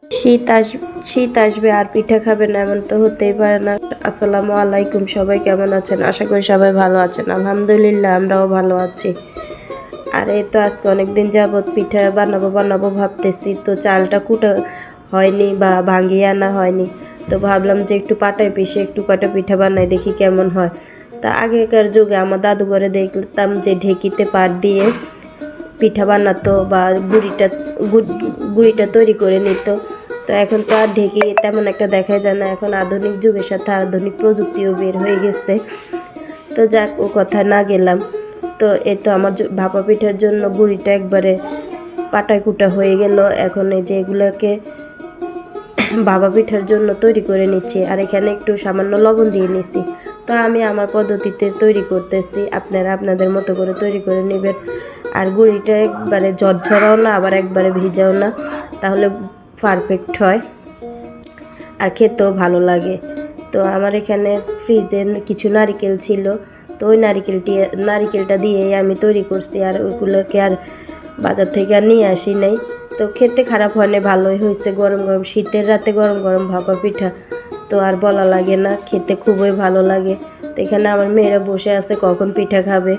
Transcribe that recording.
শীত আসবে আর পিঠা খাবে না এমন তো হতেই পারে না। আসসালামু আলাইকুম, সবাই কেমন আছেন? আশা করি সবাই ভালো আছেন। আলহামদুলিল্লাহ আমরাও ভালো আছি। আর এই তো আজকে অনেকদিন যাবৎ পিঠা বানাবো ভাবতেছি, তো চালটা কুটা হয়নি বা ভাঙিয়ে আনা হয়নি। তো ভাবলাম যে একটু পাটায় পিষে একটু কটা পিঠা বানাই, দেখি কেমন হয়। তা আগেকার যুগে আমার দাদু ঘরে দেখতাম যে ঢেকিতে পাট দিয়ে পিঠা বানাতো বা গুড়িটা তৈরি করে নিত। তো এখন তো আর ঢেকি তেমন একটা দেখা যায় না, এখন আধুনিক যুগের সাথে আধুনিক প্রযুক্তিও বের হয়ে গেছে। তো যাক, ও কথা না গেলাম। তো এই তো আমার ভাপা পিঠার জন্য গুড়িটা একবারে পাটায় কুটা হয়ে গেল। এখন এই যে এগুলোকে ভাপা পিঠার জন্য তৈরি করে নিচ্ছি, আর এখানে একটু সামান্য লবণ দিয়ে নিচ্ছি। তো আমি আমার পদ্ধতিতে তৈরি করতেছি, আপনারা আপনাদের মতো করে তৈরি করে নেবেন। আর গুঁড়িটা একবারে ঝরঝরাও না আবার একবারে ভিজাও না, তাহলে পারফেক্ট হয় আর খেতেও ভালো লাগে। তো আমার এখানে ফ্রিজে কিছু নারিকেল ছিল, তো ওই নারিকেলটা দিয়েই আমি তৈরি করছি। আর ওইগুলোকে আর বাজার থেকে আর নিয়ে আসি নাই। তো খেতে খারাপ হয়নি, ভালোই হয়েছে। গরম গরম শীতের রাতে গরম গরম ভাপা পিঠা তো আর বলা লাগে না, খেতে খুবই ভালো লাগে। তো এখানে আমার মেয়েরা বসে আছে কখন পিঠা খাবে।